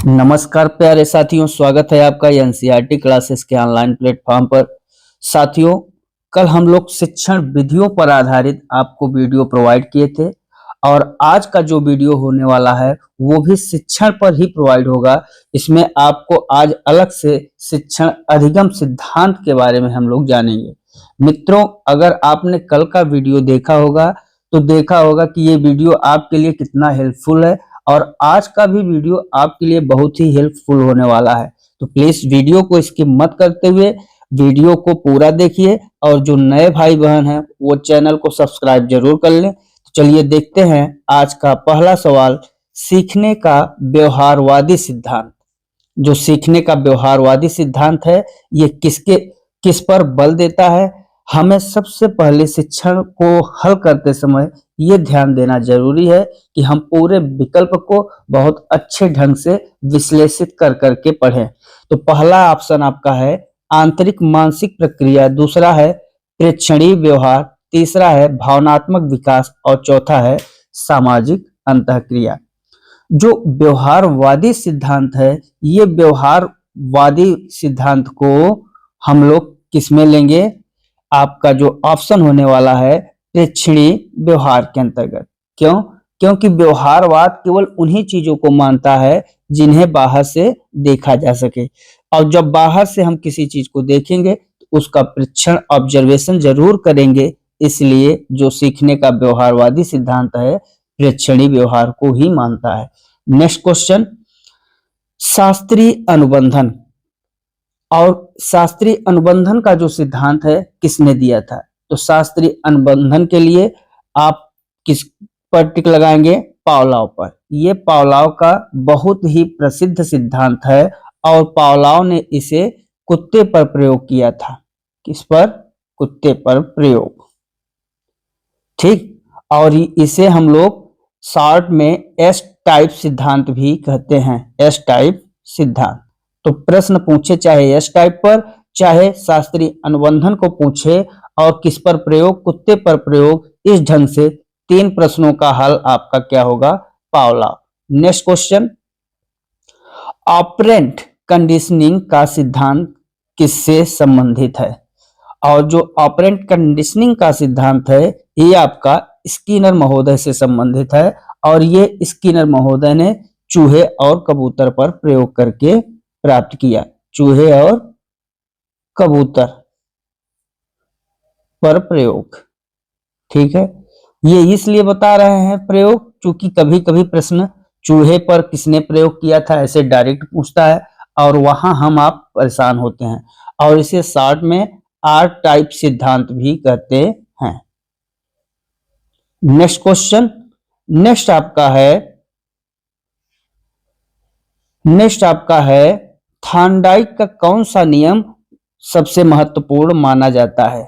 नमस्कार प्यारे साथियों, स्वागत है आपका एनसीईआरटी क्लासेस के ऑनलाइन प्लेटफॉर्म पर। साथियों, कल हम लोग शिक्षण विधियों पर आधारित आपको वीडियो प्रोवाइड किए थे और आज का जो वीडियो होने वाला है वो भी शिक्षण पर ही प्रोवाइड होगा। इसमें आपको आज अलग से शिक्षण अधिगम सिद्धांत के बारे में हम लोग जानेंगे। मित्रों, अगर आपने कल का वीडियो देखा होगा तो देखा होगा कि ये वीडियो आपके लिए कितना हेल्पफुल है और आज का भी वीडियो आपके लिए बहुत ही हेल्पफुल होने वाला है। तो प्लीज वीडियो को स्किप मत करते हुए वीडियो को पूरा देखिए और जो नए भाई बहन हैं वो चैनल को सब्सक्राइब जरूर कर लें। तो चलिए देखते हैं आज का पहला सवाल। सीखने का व्यवहारवादी सिद्धांत। जो सीखने का व्यवहारवादी सिद्धांत है ये किस पर बल देता है? हमें सबसे पहले शिक्षण को हल करते समय ये ध्यान देना जरूरी है कि हम पूरे विकल्प को बहुत अच्छे ढंग से विश्लेषित कर करके पढ़ें। तो पहला ऑप्शन आपका है आंतरिक मानसिक प्रक्रिया, दूसरा है प्रेक्षणीय व्यवहार, तीसरा है भावनात्मक विकास और चौथा है सामाजिक अंतःक्रिया। जो व्यवहारवादी सिद्धांत है ये व्यवहारवादी सिद्धांत को हम लोग किसमें लेंगे? आपका जो ऑप्शन होने वाला है प्रेक्षणीय व्यवहार के अंतर्गत। क्यों? क्योंकि व्यवहारवाद केवल उन्हीं चीजों को मानता है जिन्हें बाहर से देखा जा सके, और जब बाहर से हम किसी चीज को देखेंगे तो उसका परीक्षण ऑब्जर्वेशन जरूर करेंगे। इसलिए जो सीखने का व्यवहारवादी सिद्धांत है प्रेक्षणीय व्यवहार को ही मानता है। नेक्स्ट क्वेश्चन, शास्त्रीय अनुबंधन। और शास्त्रीय अनुबंधन का जो सिद्धांत है किसने दिया था? तो शास्त्रीय अनुबंधन के लिए आप किस पर टिक लगाएंगे? पावलोव पर। ये पावलोव का बहुत ही प्रसिद्ध सिद्धांत है और पावलोव ने इसे कुत्ते पर प्रयोग किया था। किस पर? कुत्ते पर प्रयोग। ठीक, और इसे हम लोग शॉर्ट में एस टाइप सिद्धांत भी कहते हैं। एस टाइप सिद्धांत। तो प्रश्न पूछे चाहे एस टाइप पर चाहे शास्त्रीय अनुबंधन को पूछे और किस पर प्रयोग? कुत्ते पर प्रयोग। इस ढंग से तीन प्रश्नों का हल आपका क्या होगा? Pavlov. Next question, operant conditioning का सिद्धांत किससे संबंधित है? और जो ऑपरेंट कंडीशनिंग का सिद्धांत है ये आपका स्किनर महोदय से संबंधित है और ये स्किनर महोदय ने चूहे और कबूतर पर प्रयोग करके प्राप्त किया। चूहे और कबूतर पर प्रयोग। ठीक है, ये इसलिए बता रहे हैं प्रयोग क्योंकि कभी कभी प्रश्न चूहे पर किसने प्रयोग किया था ऐसे डायरेक्ट पूछता है और वहां हम आप परेशान होते हैं, और इसे शॉर्ट में आर टाइप सिद्धांत भी कहते हैं। नेक्स्ट क्वेश्चन, नेक्स्ट आपका है थॉर्नडाइक का कौन सा नियम सबसे महत्वपूर्ण माना जाता है?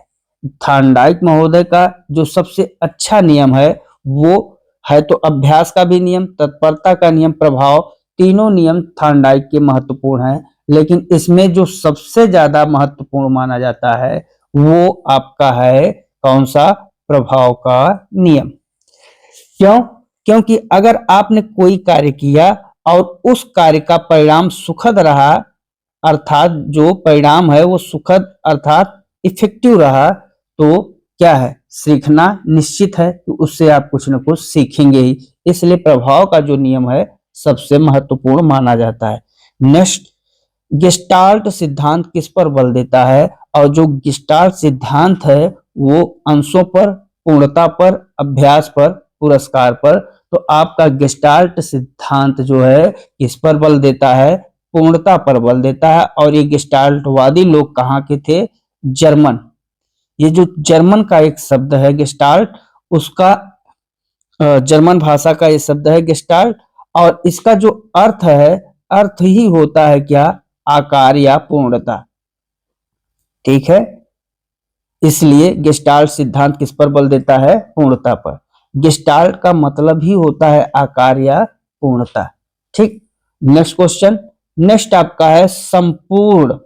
थॉर्नडाइक महोदय का जो सबसे अच्छा नियम है वो है तो अभ्यास का भी नियम, तत्परता का नियम, प्रभाव, तीनों नियम थॉर्नडाइक के महत्वपूर्ण हैं, लेकिन इसमें जो सबसे ज्यादा महत्वपूर्ण माना जाता है वो आपका है कौन सा? प्रभाव का नियम। क्यों? क्योंकि अगर आपने कोई कार्य किया और उस कार्य का परिणाम सुखद रहा, अर्थात जो परिणाम है वो सुखद अर्थात इफेक्टिव रहा, तो क्या है? सीखना निश्चित है कि उससे आप कुछ न कुछ सीखेंगे ही। इसलिए प्रभाव का जो नियम है सबसे महत्वपूर्ण माना जाता है। नेक्स्ट, गेस्टाल्ट सिद्धांत किस पर बल देता है? और जो गेस्टाल्ट सिद्धांत है वो अंशों पर, पूर्णता पर, अभ्यास पर, पुरस्कार पर। तो आपका गेस्टाल्ट सिद्धांत जो है किस पर बल देता है? पूर्णता पर बल देता है। और ये गेस्टाल्टवादी लोग कहाँ के थे? जर्मन। ये जो जर्मन का एक शब्द है गेस्टाल्ट, उसका जर्मन भाषा का ये शब्द है गेस्टाल्ट, और इसका जो अर्थ है, अर्थ ही होता है क्या? आकार या पूर्णता। ठीक है, इसलिए गेस्टाल्ट सिद्धांत किस पर बल देता है? पूर्णता पर। गेस्टाल्ट का मतलब ही होता है आकार या पूर्णता। ठीक, नेक्स्ट क्वेश्चन, नेक्स्ट आपका है संपूर्ण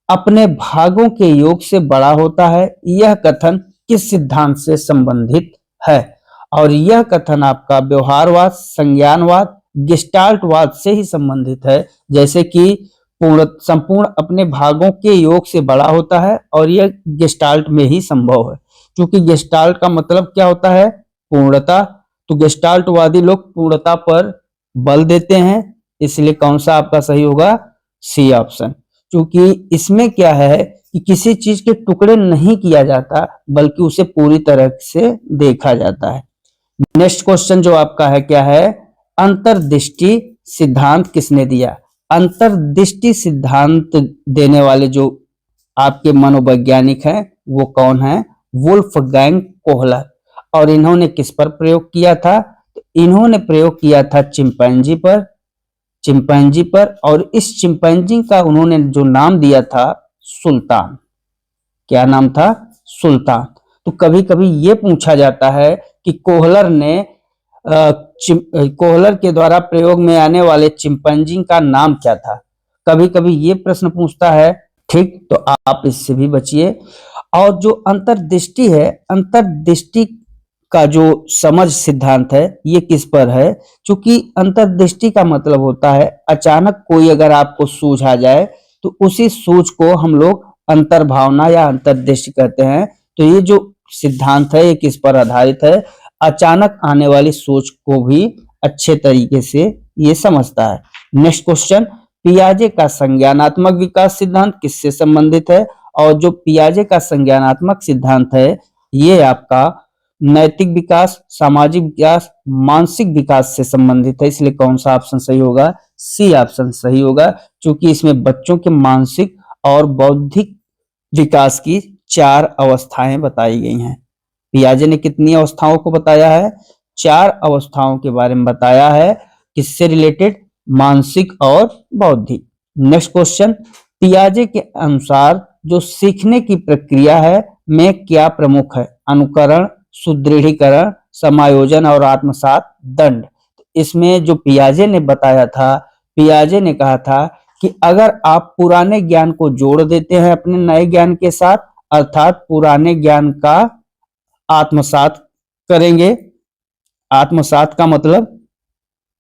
अपने भागों के योग से बड़ा होता है, यह कथन किस सिद्धांत से संबंधित है? और यह कथन आपका व्यवहारवाद, संज्ञानवाद गेस्टाल्टवाद से ही संबंधित है, जैसे कि संपूर्ण अपने भागों के योग से बड़ा होता है और यह गेस्टाल्ट में ही संभव है। क्योंकि गेस्टाल्ट का मतलब क्या होता है? पूर्णता। तो गेस्टाल्टवादी लोग पूर्णता पर बल देते हैं, इसलिए कौन सा आपका सही होगा? C option. क्योंकि इसमें क्या है कि किसी चीज के टुकड़े नहीं किया जाता, बल्कि उसे पूरी तरह से देखा जाता है। नेक्स्ट क्वेश्चन जो आपका है क्या है? अंतर्दृष्टि सिद्धांत किसने दिया? अंतर्दृष्टि सिद्धांत देने वाले जो आपके मनोवैज्ञानिक हैं वो कौन है? Wolfgang Kohler. और इन्होंने किस पर प्रयोग किया था? तो इन्होंने प्रयोग किया था चिंपैंजी पर। और इस चिंपैंजी का उन्होंने जो नाम दिया था सुल्तान। क्या नाम था? सुल्तान। तो कभी कभी ये पूछा जाता है कि कोहलर के द्वारा प्रयोग में आने वाले चिंपैंजी का नाम क्या था? कभी कभी ये प्रश्न पूछता है। ठीक, तो आप इससे भी बचिए। और जो अंतर्दृष्टि है, अंतर्दृष्टि का जो समझ सिद्धांत है ये किस पर है? क्योंकि अंतर्दृष्टि का मतलब होता है अचानक कोई अगर आपको सूझ आ जाए तो उसी सूझ को हम लोग अंतर्भावना या अंतर्दृष्टि कहते हैं। तो ये जो सिद्धांत है ये किस पर आधारित है? अचानक आने वाली सोच को भी अच्छे तरीके से ये समझता है। नेक्स्ट क्वेश्चन, पियाजे का संज्ञानात्मक विकास सिद्धांत किससे संबंधित है? और जो पियाजे का संज्ञानात्मक सिद्धांत है ये आपका नैतिक विकास, सामाजिक विकास, मानसिक विकास से संबंधित है, इसलिए कौन सा ऑप्शन सही होगा? सी ऑप्शन सही होगा। क्योंकि इसमें बच्चों के मानसिक और बौद्धिक विकास की 4 अवस्थाएं बताई गई हैं। पियाजे ने कितनी अवस्थाओं को बताया है? 4 अवस्थाओं के बारे में बताया है। किससे रिलेटेड? मानसिक और बौद्धिक। नेक्स्ट क्वेश्चन, पियाजे के अनुसार जो सीखने की प्रक्रिया है में क्या प्रमुख है? अनुकरण, सुदृढ़ीकरण, समायोजन और आत्मसात दंड। इसमें जो पियाजे ने बताया था, पियाजे ने कहा था कि अगर आप पुराने ज्ञान को जोड़ देते हैं अपने नए ज्ञान के साथ, अर्थात पुराने ज्ञान का आत्मसात करेंगे। आत्मसात का मतलब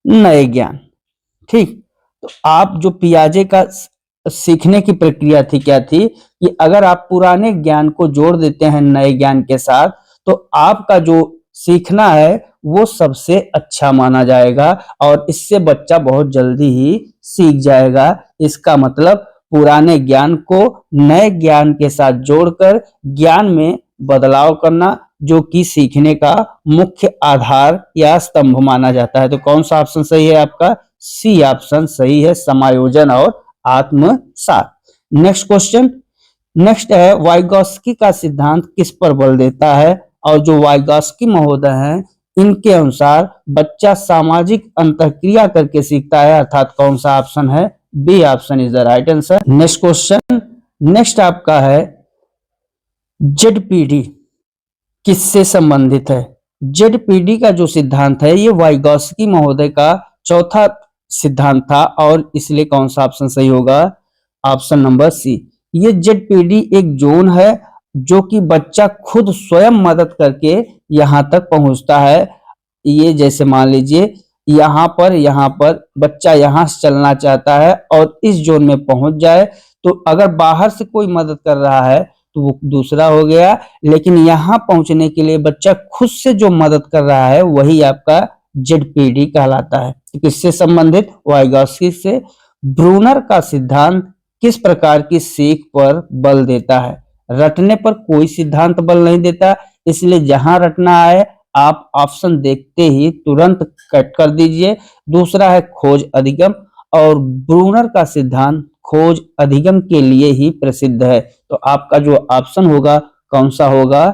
नए ज्ञान। ठीक, तो आप जो पियाजे का सीखने की प्रक्रिया थी क्या थी कि अगर आप पुराने ज्ञान को जोड़ देते हैं नए ज्ञान के साथ तो आपका जो सीखना है वो सबसे अच्छा माना जाएगा और इससे बच्चा बहुत जल्दी ही सीख जाएगा। इसका मतलब पुराने ज्ञान को नए ज्ञान के साथ जोड़कर ज्ञान में बदलाव करना, जो कि सीखने का मुख्य आधार या स्तंभ माना जाता है। तो कौन सा ऑप्शन सही है आपका? सी ऑप्शन सही है, समायोजन और आत्मसात। नेक्स्ट क्वेश्चन, नेक्स्ट है वाइगॉस्की का सिद्धांत किस पर बल देता है? और जो वाइगॉस्की महोदय हैं इनके अनुसार बच्चा सामाजिक अंतःक्रिया करके सीखता है, अर्थात कौन सा ऑप्शन है? B option is the right answer. Next question, next आपका है जेडपीडी किससे संबंधित है? जेडपीडी का जो सिद्धांत है ये वाइगॉस्की महोदय का चौथा सिद्धांत था और इसलिए कौन सा ऑप्शन सही होगा? Option number C. ये जेडपीडी एक जोन है जो कि बच्चा खुद स्वयं मदद करके यहाँ तक पहुंचता है। ये जैसे मान लीजिए यहाँ पर बच्चा यहाँ से चलना चाहता है और इस जोन में पहुंच जाए तो अगर बाहर से कोई मदद कर रहा है तो वो दूसरा हो गया, लेकिन यहाँ पहुंचने के लिए बच्चा खुद से जो मदद कर रहा है वही आपका जेडपीडी कहलाता है। तो किससे संबंधित? वाइगॉस्की से। ब्रूनर का सिद्धांत किस प्रकार की सीख पर बल देता है? रटने पर कोई सिद्धांत बल नहीं देता, इसलिए जहां रटना आए आप ऑप्शन देखते ही तुरंत कट कर दीजिए। दूसरा है खोज अधिगम, और ब्रूनर का सिद्धांत खोज अधिगम के लिए ही प्रसिद्ध है। तो आपका जो ऑप्शन होगा कौन सा होगा?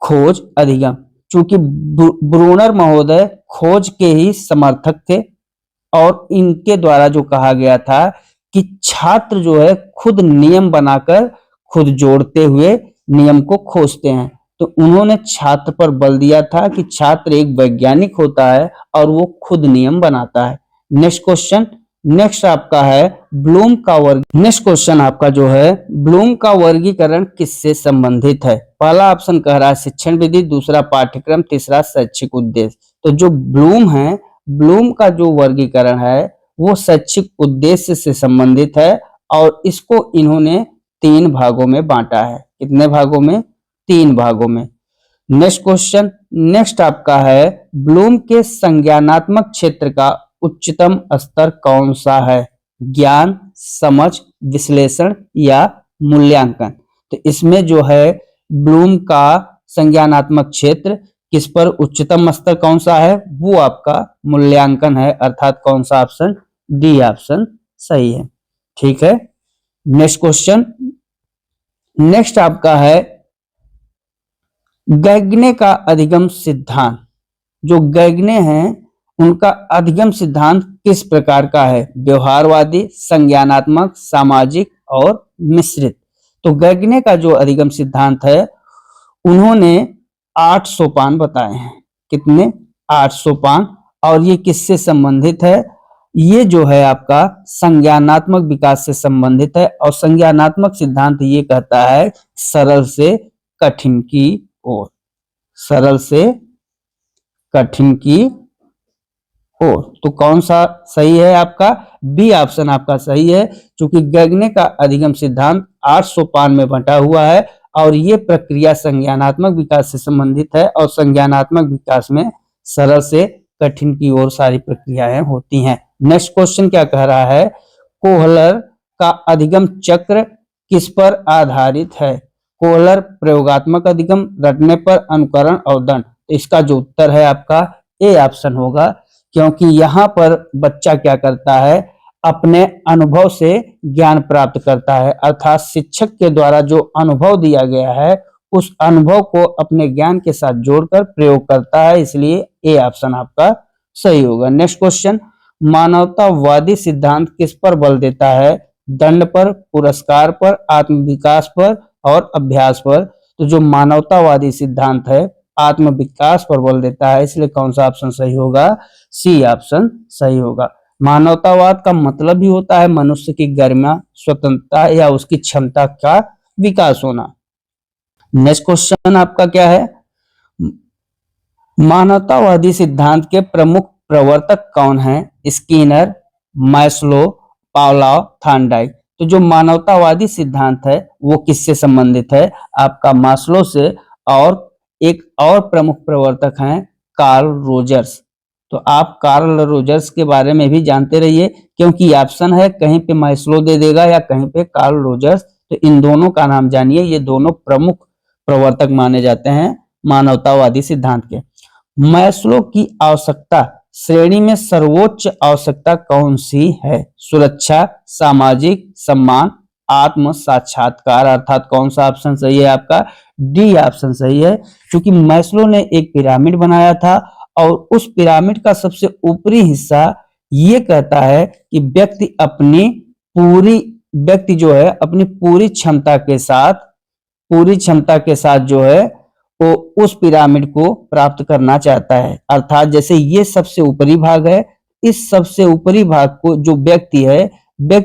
खोज अधिगम। चूंकि ब्रूनर महोदय खोज के ही समर्थक थे और इनके द्वारा जो कहा गया था कि छात्र जो है खुद नियम बनाकर खुद जोड़ते हुए नियम को खोजते हैं, तो उन्होंने छात्र पर बल दिया था कि छात्र एक वैज्ञानिक होता है और वो खुद नियम बनाता है। नेक्स्ट क्वेश्चन, नेक्स्ट आपका है ब्लूम का वर्ग। नेक्स्ट क्वेश्चन आपका जो है ब्लूम का वर्गीकरण किससे संबंधित है? पहला ऑप्शन कह रहा है शिक्षण विधि, दूसरा पाठ्यक्रम, तीसरा शैक्षिक उद्देश्य। तो जो ब्लूम है ब्लूम का जो वर्गीकरण है वो शैक्षिक उद्देश्य से संबंधित है और इसको इन्होंने 3 भागों में बांटा है। कितने भागों में? 3 भागों में। नेक्स्ट क्वेश्चन, नेक्स्ट आपका है ब्लूम के संज्ञानात्मक क्षेत्र का उच्चतम स्तर कौन सा है? ज्ञान, समझ, विश्लेषण या मूल्यांकन। तो इसमें जो है ब्लूम का संज्ञानात्मक क्षेत्र किस पर उच्चतम स्तर कौन सा है? वो आपका मूल्यांकन है, अर्थात कौन सा ऑप्शन? डी ऑप्शन सही है। ठीक है, नेक्स्ट क्वेश्चन, नेक्स्ट आपका है गैगने का अधिगम सिद्धांत। जो गैगने हैं उनका अधिगम सिद्धांत किस प्रकार का है? व्यवहारवादी, संज्ञानात्मक, सामाजिक और मिश्रित। तो गैगने का जो अधिगम सिद्धांत है उन्होंने 8 सोपान बताए हैं। कितने? 8 सोपान। और ये किससे संबंधित है? ये जो है आपका संज्ञानात्मक विकास से संबंधित है और संज्ञानात्मक सिद्धांत ये कहता है सरल से कठिन की ओर, सरल से कठिन की ओर। तो कौन सा सही है आपका? बी ऑप्शन आपका सही है, क्योंकि गैगने का अधिगम सिद्धांत 8 सोपान में बंटा हुआ है और ये प्रक्रिया संज्ञानात्मक विकास से संबंधित है और संज्ञानात्मक विकास में सरल से कठिन की ओर सारी प्रक्रियाएं होती हैं। नेक्स्ट क्वेश्चन क्या कह रहा है? कोहलर का अधिगम चक्र किस पर आधारित है? कोहलर प्रयोगात्मक अधिगम, रटने पर, अनुकरण और दंड। इसका जो उत्तर है आपका ए ऑप्शन होगा, क्योंकि यहाँ पर बच्चा क्या करता है? अपने अनुभव से ज्ञान प्राप्त करता है, अर्थात शिक्षक के द्वारा जो अनुभव दिया गया है उस अनुभव को अपने ज्ञान के साथ जोड़कर प्रयोग करता है, इसलिए ए ऑप्शन आपका सही होगा। नेक्स्ट क्वेश्चन, मानवतावादी सिद्धांत किस पर बल देता है? दंड पर, पुरस्कार पर, आत्मविकास पर और अभ्यास पर। तो जो मानवतावादी सिद्धांत है आत्मविकास पर बल देता है, इसलिए कौन सा ऑप्शन सही होगा? सी ऑप्शन सही होगा। मानवतावाद का मतलब ही होता है मनुष्य की गरिमा, स्वतंत्रता या उसकी क्षमता का विकास होना। नेक्स्ट क्वेश्चन आपका क्या है? मानवतावादी सिद्धांत के प्रमुख प्रवर्तक कौन हैं? Skinner, Maslow, Pavlov, Thorndike. तो जो मानवतावादी सिद्धांत है वो किससे संबंधित है? आपका मास्लो से, और एक और प्रमुख प्रवर्तक हैं कार्ल रोजर्स। तो आप कार्ल रोजर्स के बारे में भी जानते रहिए, क्योंकि ऑप्शन है कहीं पे मैस्लो दे देगा या कहीं पे कार्ल रोजर्स। तो इन दोनों का नाम जानिए, ये दोनों प्रमुख प्रवर्तक माने जाते हैं मानवतावादी सिद्धांत के। मैस्लो की आवश्यकता श्रेणी में सर्वोच्च आवश्यकता कौन सी है? सुरक्षा, सामाजिक सम्मान, आत्म साक्षात्कार। अर्थात कौन सा ऑप्शन सही है आपका? डी ऑप्शन सही है, क्योंकि मैस्लो ने एक पिरामिड बनाया था और उस पिरामिड का सबसे ऊपरी हिस्सा ये कहता है कि व्यक्ति जो है अपनी पूरी क्षमता के साथ जो है वो उस पिरामिड को प्राप्त करना चाहता है। अर्थात जैसे ये सबसे ऊपरी भाग है, इस सबसे ऊपरी भाग को जो व्यक्ति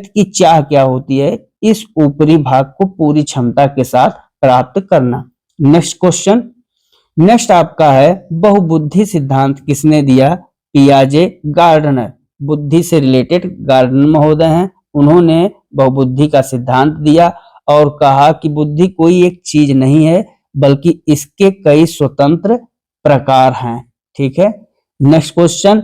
की चाह क्या होती है? इस ऊपरी भाग को पूरी क्षमता के साथ प्राप्त करना। नेक्स्ट क्वेश्चन, नेक्स्ट आपका है बहुबुद्धि सिद्धांत किसने दिया? पियाजे, गार्डनर। बुद्धि से रिलेटेड गार्डनर महोदय हैं, उन्होंने बहुबुद्धि का सिद्धांत दिया और कहा कि बुद्धि कोई एक चीज नहीं है बल्कि इसके कई स्वतंत्र प्रकार हैं। ठीक है, नेक्स्ट क्वेश्चन,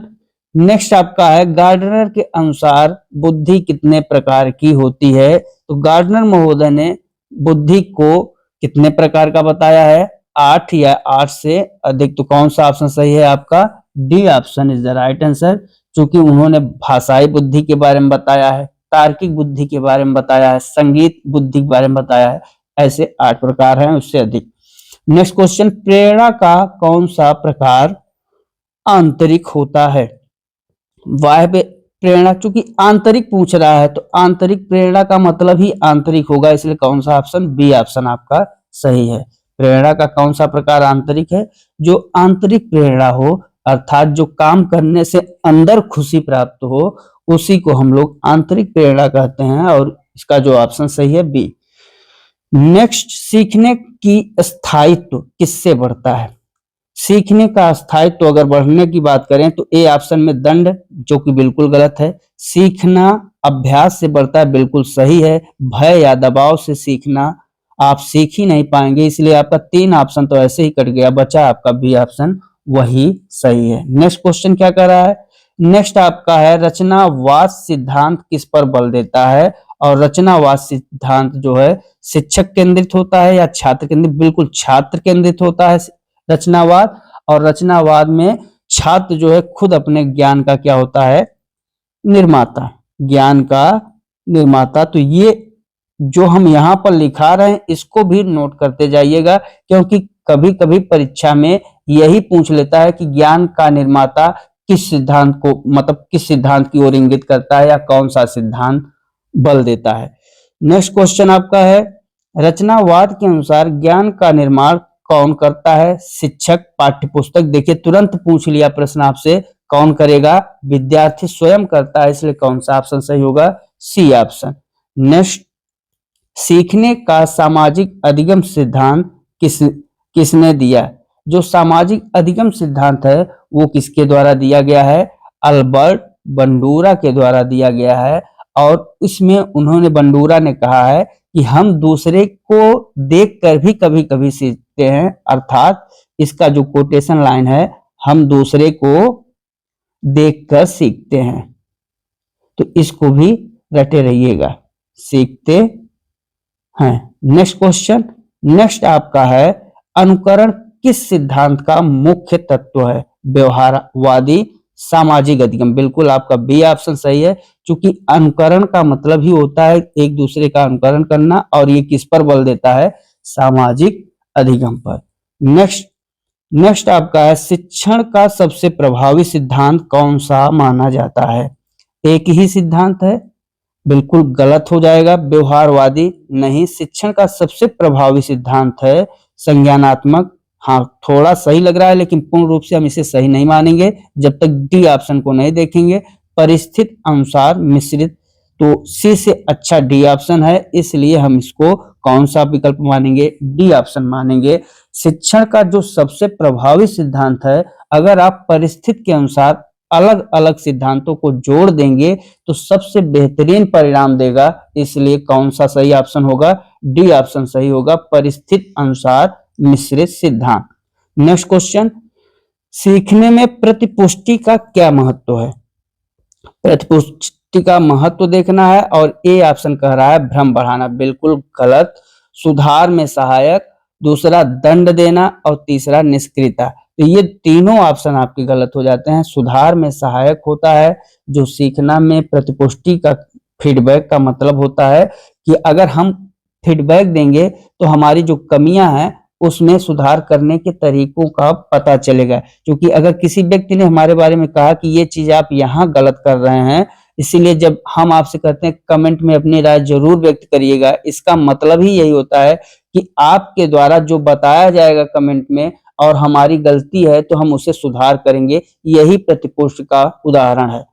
नेक्स्ट आपका है गार्डनर के अनुसार बुद्धि कितने प्रकार की होती है? तो गार्डनर महोदय ने बुद्धि को कितने प्रकार का बताया है? 8 या 8 से अधिक। तो कौन सा ऑप्शन सही है आपका? D option is the right answer, क्योंकि उन्होंने भाषाई बुद्धि के बारे में बताया है, तार्किक बुद्धि के बारे में बताया है, संगीत बुद्धि के बारे में बताया है। ऐसे 8 प्रकार हैं, उससे अधिक। नेक्स्ट क्वेश्चन, प्रेरणा का कौन सा प्रकार आंतरिक होता है? बाह्य प्रेरणा, चूंकि आंतरिक पूछ रहा है तो आंतरिक प्रेरणा का मतलब ही आंतरिक होगा, इसलिए कौन सा ऑप्शन? बी ऑप्शन आपका सही है। प्रेरणा का कौन सा प्रकार आंतरिक है? जो आंतरिक प्रेरणा हो, अर्थात जो काम करने से अंदर खुशी प्राप्त हो, उसी को हम लोग आंतरिक प्रेरणा कहते हैं और इसका जो ऑप्शन सही है बी। नेक्स्ट, सीखने की स्थायित्व किससे बढ़ता है? सीखने का स्थायित्व तो अगर बढ़ने की बात करें तो ए ऑप्शन में दंड, जो कि बिल्कुल गलत है। सीखना अभ्यास से बढ़ता है, बिल्कुल सही है। भय या दबाव से सीखना आप सीख ही नहीं पाएंगे, इसलिए आपका 3 ऑप्शन तो ऐसे ही कट गया, बचा आपका बी ऑप्शन, वही सही है। नेक्स्ट क्वेश्चन क्या कर रहा है, नेक्स्ट आपका है रचनावाद सिद्धांत किस पर बल देता है। और रचनावाद सिद्धांत जो है शिक्षक केंद्रित होता है या छात्र केंद्रित, बिल्कुल छात्र केंद्रित होता है रचनावाद। और रचनावाद में छात्र जो है खुद अपने ज्ञान का क्या होता है, निर्माता, ज्ञान का निर्माता। तो ये जो हम यहाँ पर लिखा रहे हैं इसको भी नोट करते जाइएगा, क्योंकि कभी कभी परीक्षा में यही पूछ लेता है कि ज्ञान का निर्माता किस सिद्धांत को, मतलब किस सिद्धांत की ओर इंगित करता है या कौन सा सिद्धांत बल देता है। नेक्स्ट क्वेश्चन आपका है रचनावाद के अनुसार ज्ञान का निर्माण कौन करता है। शिक्षक, पाठ्यपुस्तक। देखिए तुरंत पूछ लिया प्रश्न आपसे, कौन करेगा, विद्यार्थी स्वयं करता है, इसलिए कौन सा ऑप्शन सही होगा, सी ऑप्शन। नेक्स्ट, सीखने का सामाजिक अधिगम सिद्धांत किसने दिया। जो सामाजिक अधिगम सिद्धांत है वो किसके द्वारा दिया गया है, अल्बर्ट बंडूरा के द्वारा दिया गया है। और इसमें उन्होंने, बंडूरा ने कहा है कि हम दूसरे को देखकर भी कभी कभी सीखते हैं, अर्थात इसका जो कोटेशन लाइन है, हम दूसरे को देखकर सीखते हैं। तो इसको भी रटे रहिएगा, सीखते हैं। नेक्स्ट क्वेश्चन, नेक्स्ट आपका है अनुकरण किस सिद्धांत का मुख्य तत्व है। व्यवहारवादी सामाजिक अधिगम, बिल्कुल आपका बी ऑप्शन सही है, क्योंकि अनुकरण का मतलब ही होता है एक दूसरे का अनुकरण करना, और ये किस पर बल देता है, सामाजिक अधिगम पर। नेक्स्ट आपका है शिक्षण का सबसे प्रभावी सिद्धांत कौन सा माना जाता है। एक ही सिद्धांत है, बिल्कुल गलत हो जाएगा। व्यवहारवादी नहीं, शिक्षण का सबसे प्रभावी सिद्धांत है संज्ञानात्मक। हाँ, थोड़ा सही लग रहा है, लेकिन पूर्ण रूप से हम इसे सही नहीं मानेंगे जब तक डी ऑप्शन को नहीं देखेंगे। परिस्थिति अनुसार मिश्रित, तो सी से अच्छा डी ऑप्शन है, इसलिए हम इसको कौन सा विकल्प मानेंगे, डी ऑप्शन मानेंगे। शिक्षण का जो सबसे प्रभावी सिद्धांत है, अगर आप परिस्थिति के अनुसार अलग अलग सिद्धांतों को जोड़ देंगे तो सबसे बेहतरीन परिणाम देगा, इसलिए कौन सा सही ऑप्शन होगा, डी ऑप्शन सही होगा, परिस्थिति अनुसार मिश्रित सिद्धांत। नेक्स्ट क्वेश्चन, सीखने में प्रतिपुष्टि का क्या महत्व है। प्रतिपुष्टि का महत्व देखना है, और ए ऑप्शन कह रहा है भ्रम बढ़ाना, बिल्कुल गलत। सुधार में सहायक, दूसरा दंड देना, और तीसरा निष्क्रियता। तो ये तीनों ऑप्शन आपके गलत हो जाते हैं। सुधार में सहायक होता है जो सीखना में प्रतिपुष्टि का फीडबैक का मतलब होता है कि अगर हम फीडबैक देंगे तो हमारी जो कमियां हैं उसमें सुधार करने के तरीकों का पता चलेगा। क्योंकि अगर किसी व्यक्ति ने हमारे बारे में कहा कि ये चीज आप यहाँ गलत कर रहे हैं, इसीलिए जब हम आपसे कहते हैं कमेंट में अपनी राय जरूर व्यक्त करिएगा, इसका मतलब ही यही होता है कि आपके द्वारा जो बताया जाएगा कमेंट में और हमारी गलती है तो हम उसे सुधार करेंगे, यही प्रतिपुष्टि का उदाहरण है।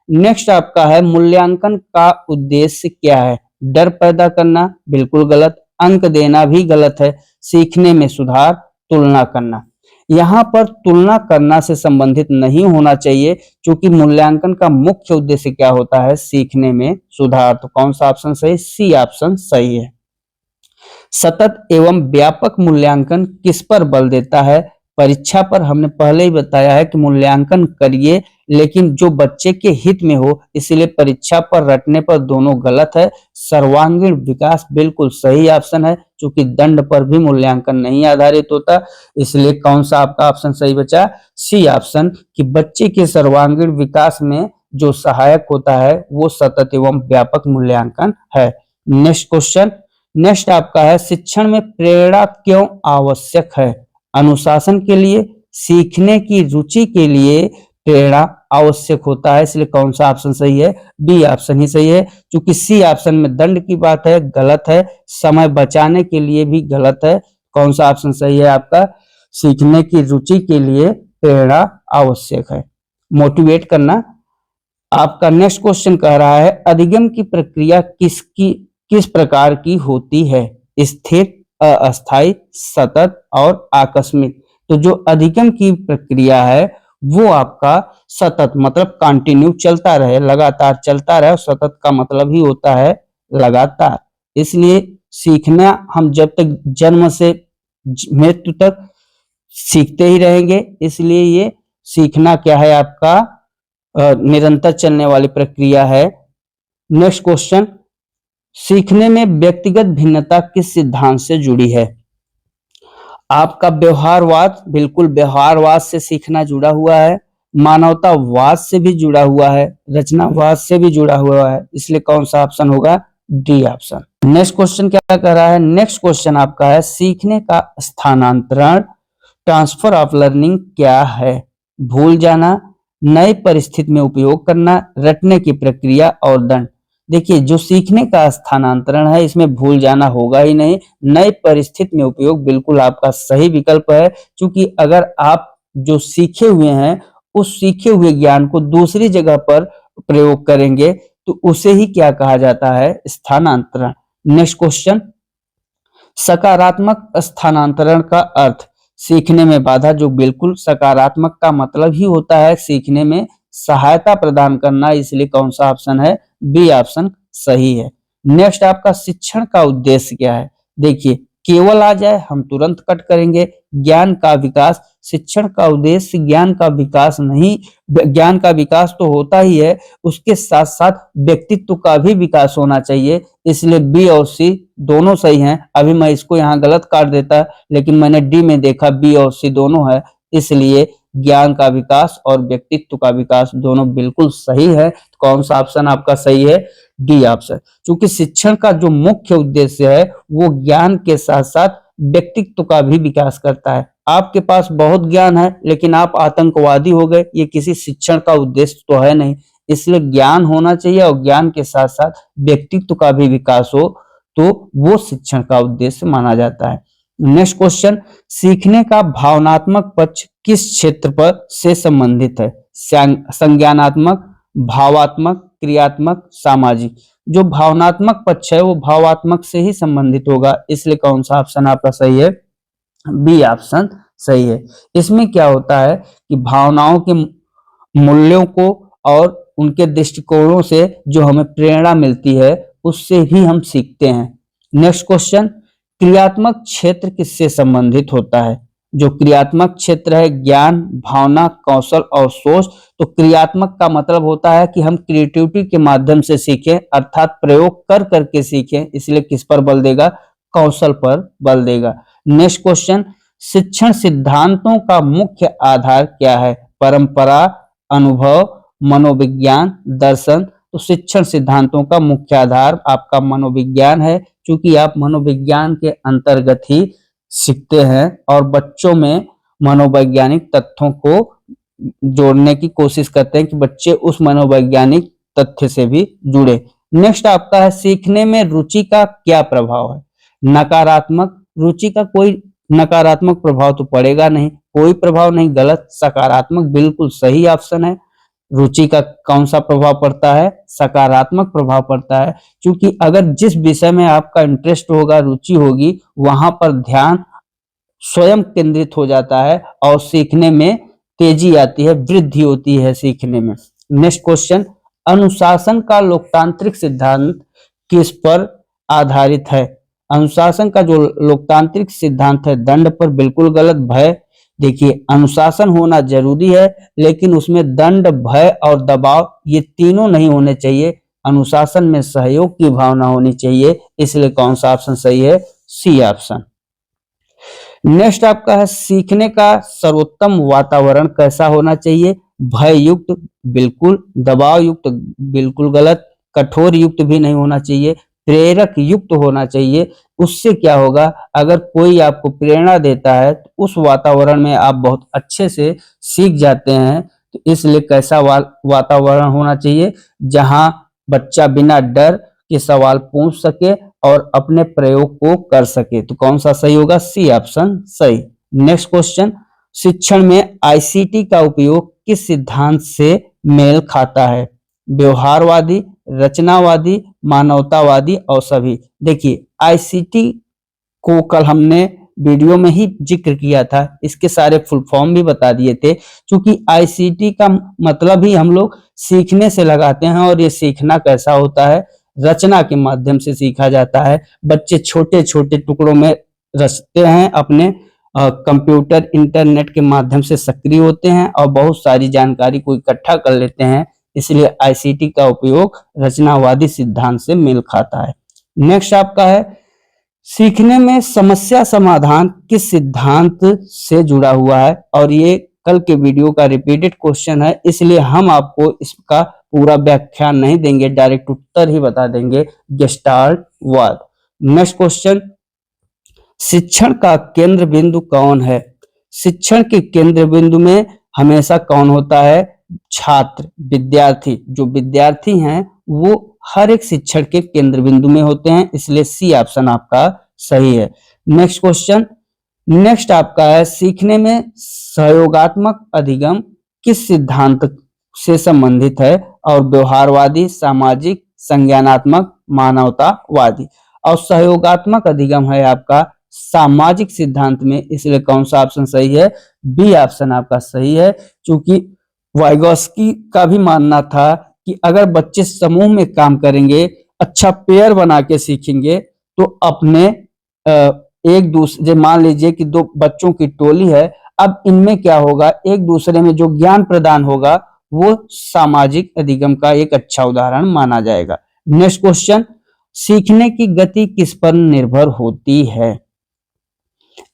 नेक्स्ट आपका है मूल्यांकन का उद्देश्य क्या है। डर पैदा करना, बिल्कुल गलत। अंक देना भी गलत है। सीखने में सुधार, तुलना करना। यहाँ पर तुलना करना से संबंधित नहीं होना चाहिए, क्योंकि मूल्यांकन का मुख्य उद्देश्य क्या होता है, सीखने में सुधार। तो कौन सा ऑप्शन सही, सी ऑप्शन सही है। सतत एवं व्यापक मूल्यांकन किस पर बल देता है। परीक्षा पर। हमने पहले ही बताया है कि मूल्यांकन करिए लेकिन जो बच्चे के हित में हो, इसलिए परीक्षा पर रटने पर दोनों गलत है। सर्वांगीण विकास बिल्कुल सही ऑप्शन है, क्योंकि दंड पर भी मूल्यांकन नहीं आधारित होता, इसलिए कौन सा आपका ऑप्शन सही बचा, सी ऑप्शन, कि बच्चे के सर्वांगीण विकास में जो सहायक होता है वो सतत एवं व्यापक मूल्यांकन है। नेक्स्ट क्वेश्चन, नेक्स्ट आपका है शिक्षण में प्रेरणा क्यों आवश्यक है। अनुशासन के लिए, सीखने की रुचि के लिए प्रेरणा आवश्यक होता है, इसलिए कौन सा ऑप्शन सही है, बी ऑप्शन ही सही है। क्योंकि सी ऑप्शन में दंड की बात है, गलत है। समय बचाने के लिए भी गलत है। कौन सा ऑप्शन सही है आपका, सीखने की रुचि के लिए प्रेरणा आवश्यक है, मोटिवेट करना। आपका नेक्स्ट क्वेश्चन कह रहा है अधिगम की प्रक्रिया किस प्रकार की होती है। स्थिर, अस्थायी, सतत और आकस्मिक। तो जो अधिगम की प्रक्रिया है वो आपका सतत मतलब कंटिन्यू चलता रहे, लगातार चलता रहे। सतत का मतलब ही होता है लगातार। इसलिए सीखना हम जब तक जन्म से मृत्यु तक सीखते ही रहेंगे। इसलिए ये सीखना क्या है आपका निरंतर चलने वाली प्रक्रिया है। नेक्स्ट क्वेश्चन, सीखने में व्यक्तिगत भिन्नता किस सिद्धांत से जुड़ी है? आपका व्यवहारवाद, बिल्कुल व्यवहारवाद से सीखना जुड़ा हुआ है, मानवतावाद से भी जुड़ा हुआ है, रचनावाद से भी जुड़ा हुआ है। इसलिए कौन सा ऑप्शन होगा? D option. नेक्स्ट क्वेश्चन क्या कर रहा है? नेक्स्ट क्वेश्चन आपका है सीखने का स्थानांतरण, ट्रांसफर ऑफ लर्निंग क्या है? भूल जाना, नई परिस्थिति में उपयोग करना, रटने की प्रक्रिया और दंड। देखिए जो सीखने का स्थानांतरण है इसमें भूल जाना होगा ही नहीं। नई परिस्थिति में उपयोग बिल्कुल आपका सही विकल्प है, क्योंकि अगर आप जो सीखे हुए हैं उस सीखे हुए ज्ञान को दूसरी जगह पर प्रयोग करेंगे तो उसे ही क्या कहा जाता है? स्थानांतरण। नेक्स्ट क्वेश्चन, सकारात्मक स्थानांतरण का अर्थ, सीखने में बाधा, जो बिल्कुल सकारात्मक का मतलब ही होता है सीखने में सहायता प्रदान करना। इसलिए कौन सा ऑप्शन है? बी ऑप्शन सही है। नेक्स्ट आपका शिक्षण का उद्देश्य क्या है? देखिए केवल आ जाए हम तुरंत कट करेंगे। ज्ञान का विकास, शिक्षण का उद्देश्य ज्ञान का विकास नहीं, ज्ञान का विकास तो होता ही है, उसके साथ साथ व्यक्तित्व का भी विकास होना चाहिए। इसलिए बी और सी दोनों सही हैं। अभी मैं इसको यहाँ गलत काट देता, लेकिन मैंने डी में देखा बी और सी दोनों है, इसलिए ज्ञान का विकास और व्यक्तित्व का विकास दोनों बिल्कुल सही है। तो कौन सा ऑप्शन आपका सही है? D option. क्योंकि शिक्षण का जो मुख्य उद्देश्य है वो ज्ञान के साथ साथ व्यक्तित्व का भी विकास करता है। आपके पास बहुत ज्ञान है लेकिन आप आतंकवादी हो गए, ये किसी शिक्षण का उद्देश्य तो है नहीं। इसलिए ज्ञान होना चाहिए और ज्ञान के साथ साथ व्यक्तित्व का भी विकास हो तो वो शिक्षण का उद्देश्य माना जाता है। नेक्स्ट क्वेश्चन, सीखने का भावनात्मक पक्ष किस क्षेत्र पर से संबंधित है? संज्ञानात्मक, भावात्मक, क्रियात्मक, सामाजिक। जो भावनात्मक पक्ष है वो भावात्मक से ही संबंधित होगा। इसलिए कौन सा ऑप्शन आपका सही है? बी ऑप्शन सही है। इसमें क्या होता है कि भावनाओं के मूल्यों को और उनके दृष्टिकोणों से जो हमें प्रेरणा मिलती है उससे ही हम सीखते हैं। नेक्स्ट क्वेश्चन, क्रियात्मक क्षेत्र किससे संबंधित होता है? जो क्रियात्मक क्षेत्र है ज्ञान, भावना, कौशल और सोच। तो क्रियात्मक का मतलब होता है कि हम क्रिएटिविटी के माध्यम से सीखें, अर्थात प्रयोग कर करके सीखें। इसलिए किस पर बल देगा? कौशल पर बल देगा। नेक्स्ट क्वेश्चन, शिक्षण सिद्धांतों का मुख्य आधार क्या है? परंपरा, अनुभव, मनोविज्ञान, दर्शन। तो शिक्षण सिद्धांतों का मुख्य आधार आपका मनोविज्ञान है, क्योंकि आप मनोविज्ञान के अंतर्गत ही सीखते हैं और बच्चों में मनोवैज्ञानिक तथ्यों को जोड़ने की कोशिश करते हैं कि बच्चे उस मनोवैज्ञानिक तथ्य से भी जुड़े। नेक्स्ट आपका है सीखने में रुचि का क्या प्रभाव है? नकारात्मक, रुचि का कोई नकारात्मक प्रभाव तो पड़ेगा नहीं, कोई प्रभाव नहीं, गलत। सकारात्मक बिल्कुल सही ऑप्शन है। रुचि का कौन सा प्रभाव पड़ता है? सकारात्मक प्रभाव पड़ता है, क्योंकि अगर जिस विषय में आपका इंटरेस्ट होगा, रुचि होगी, वहां पर ध्यान स्वयं केंद्रित हो जाता है और सीखने में तेजी आती है, वृद्धि होती है सीखने में। नेक्स्ट क्वेश्चन, अनुशासन का लोकतांत्रिक सिद्धांत किस पर आधारित है? अनुशासन का जो लोकतांत्रिक सिद्धांत है दंड पर, बिल्कुल गलत। भय, देखिए अनुशासन होना जरूरी है लेकिन उसमें दंड, भय और दबाव ये तीनों नहीं होने चाहिए। अनुशासन में सहयोग की भावना होनी चाहिए। इसलिए कौन सा ऑप्शन सही है? C option. नेक्स्ट आपका है सीखने का सर्वोत्तम वातावरण कैसा होना चाहिए? भय युक्त बिल्कुल, दबाव युक्त बिल्कुल गलत, कठोर युक्त भी नहीं होना चाहिए, प्रेरक युक्त होना चाहिए। उससे क्या होगा, अगर कोई आपको प्रेरणा देता है तो उस वातावरण में आप बहुत अच्छे से सीख जाते हैं। तो इसलिए कैसा वातावरण होना चाहिए? जहां बच्चा बिना डर के सवाल पूछ सके और अपने प्रयोग को कर सके। तो कौन सा सही होगा? सी ऑप्शन सही। नेक्स्ट क्वेश्चन, शिक्षण में आईसीटी का उपयोग किस सिद्धांत से मेल खाता है? व्यवहारवादी, रचनावादी, मानवतावादी और सभी। देखिए आईसीटी को कल हमने वीडियो में ही जिक्र किया था, इसके सारे फुल फॉर्म भी बता दिए थे। क्योंकि आईसीटी का मतलब ही हम लोग सीखने से लगाते हैं, और ये सीखना कैसा होता है, रचना के माध्यम से सीखा जाता है। बच्चे छोटे छोटे टुकड़ों में रचते हैं, अपने कंप्यूटर इंटरनेट के माध्यम से सक्रिय होते हैं और बहुत सारी जानकारी को इकट्ठा कर लेते हैं। इसलिए आईसीटी का उपयोग रचनावादी सिद्धांत से मेल खाता है। नेक्स्ट आपका है, सीखने में समस्या समाधान किस सिद्धांत से जुड़ा हुआ है। और ये कल के वीडियो का रिपीटेड क्वेश्चन है, इसलिए हम आपको इसका पूरा व्याख्यान नहीं देंगे, डायरेक्ट उत्तर ही बता देंगे, गेस्टाल्टवाद। नेक्स्ट क्वेश्चन, शिक्षण का केंद्र बिंदु कौन है। शिक्षण के केंद्र बिंदु में हमेशा कौन होता है, छात्र, विद्यार्थी। जो विद्यार्थी हैं वो हर एक शिक्षण के केंद्र बिंदु में होते हैं, इसलिए सी ऑप्शन आपका सही है। नेक्स्ट क्वेश्चन, नेक्स्ट आपका है, सीखने में सहयोगात्मक अधिगम किस सिद्धांत से संबंधित है। और व्यवहारवादी, सामाजिक, संज्ञानात्मक, मानवतावादी। और सहयोगात्मक अधिगम है आपका सामाजिक सिद्धांत में, इसलिए कौन सा ऑप्शन सही है, बी ऑप्शन आपका सही है। क्योंकि वाइगोस्की का भी मानना था कि अगर बच्चे समूह में काम करेंगे, अच्छा पेयर बना के सीखेंगे, तो अपने एक दूसरे, मान लीजिए कि दो बच्चों की टोली है, अब इनमें क्या होगा, एक दूसरे में जो ज्ञान प्रदान होगा वो सामाजिक अधिगम का एक अच्छा उदाहरण माना जाएगा। नेक्स्ट क्वेश्चन, सीखने की गति किस पर निर्भर होती है।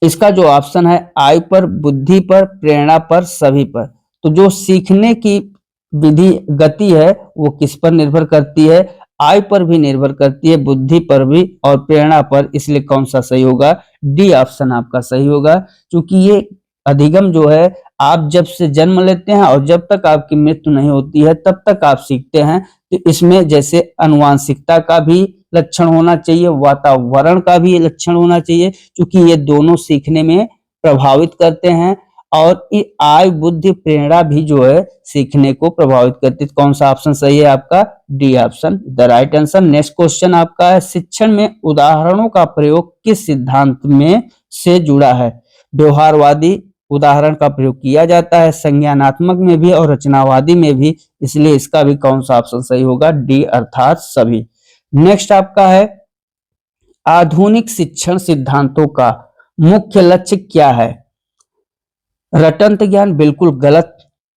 इसका जो ऑप्शन है, आयु पर, बुद्धि पर, प्रेरणा पर, सभी पर। तो जो सीखने की विधि गति है वो किस पर निर्भर करती है, आयु पर भी निर्भर करती है, बुद्धि पर भी और प्रेरणा पर। इसलिए कौन सा सही होगा, डी ऑप्शन आपका सही होगा। क्योंकि ये अधिगम जो है, आप जब से जन्म लेते हैं और जब तक आपकी मृत्यु नहीं होती है तब तक आप सीखते हैं। तो इसमें जैसे अनुवांशिकता का भी लक्षण होना चाहिए, वातावरण का भी लक्षण होना चाहिए, क्योंकि ये दोनों सीखने में प्रभावित करते हैं। और ये आयु, बुद्धि, प्रेरणा भी जो है सीखने को प्रभावित करती है। कौन सा ऑप्शन सही है आपका, D option the right answer. Next question आपका है, शिक्षण में उदाहरणों का प्रयोग किस सिद्धांत में से जुड़ा है। व्यवहारवादी उदाहरण का प्रयोग किया जाता है, संज्ञानात्मक में भी और रचनावादी में भी, इसलिए इसका भी कौन सा ऑप्शन सही होगा, डी अर्थात सभी। नेक्स्ट आपका है, आधुनिक शिक्षण सिद्धांतों का मुख्य लक्ष्य क्या है। रटंत ज्ञान बिल्कुल गलत,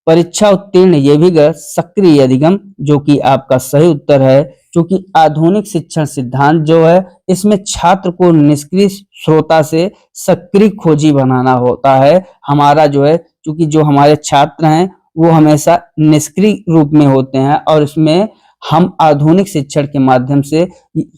परीक्षा उत्तीर्ण ये भी गलत, सक्रिय अधिगम जो कि आपका सही उत्तर है। क्योंकि आधुनिक शिक्षण सिद्धांत जो है, इसमें छात्र को निष्क्रिय श्रोता से सक्रिय खोजी बनाना होता है। हमारा जो है, क्योंकि जो हमारे छात्र हैं वो हमेशा निष्क्रिय रूप में होते हैं, और इसमें हम आधुनिक शिक्षण के माध्यम से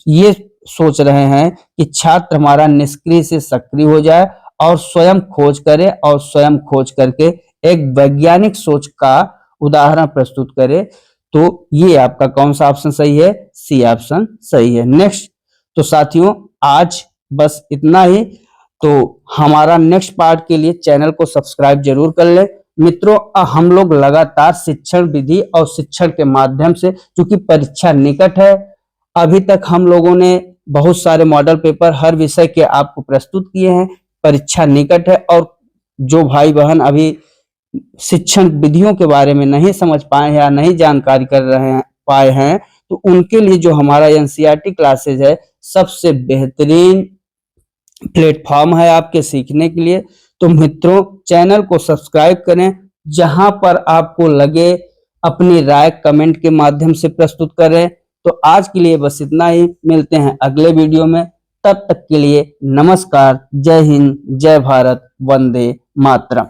ये सोच रहे हैं कि छात्र हमारा निष्क्रिय से सक्रिय हो जाए और स्वयं खोज करे, और स्वयं खोज करके एक वैज्ञानिक सोच का उदाहरण प्रस्तुत करे। तो ये आपका कौन सा ऑप्शन सही है, सी ऑप्शन सही है। नेक्स्ट, तो साथियों आज बस इतना ही। तो हमारा नेक्स्ट पार्ट के लिए चैनल को सब्सक्राइब जरूर कर ले मित्रों। हम लोग लगातार शिक्षण विधि और शिक्षण के माध्यम से, क्योंकि परीक्षा निकट है, अभी तक हम लोगों ने बहुत सारे मॉडल पेपर हर विषय के आपको प्रस्तुत किए हैं। परीक्षा निकट है, और जो भाई बहन अभी शिक्षण विधियों के बारे में नहीं समझ पाए हैं या नहीं जानकारी कर रहे हैं पाए हैं, तो उनके लिए जो हमारा एनसीईआरटी क्लासेज है, सबसे बेहतरीन प्लेटफॉर्म है आपके सीखने के लिए। तो मित्रों चैनल को सब्सक्राइब करें, जहां पर आपको लगे अपनी राय कमेंट के माध्यम से प्रस्तुत करें। तो आज के लिए बस इतना ही, मिलते हैं अगले वीडियो में। तब तक के लिए नमस्कार, जय हिंद, जय भारत, वंदे मातरम।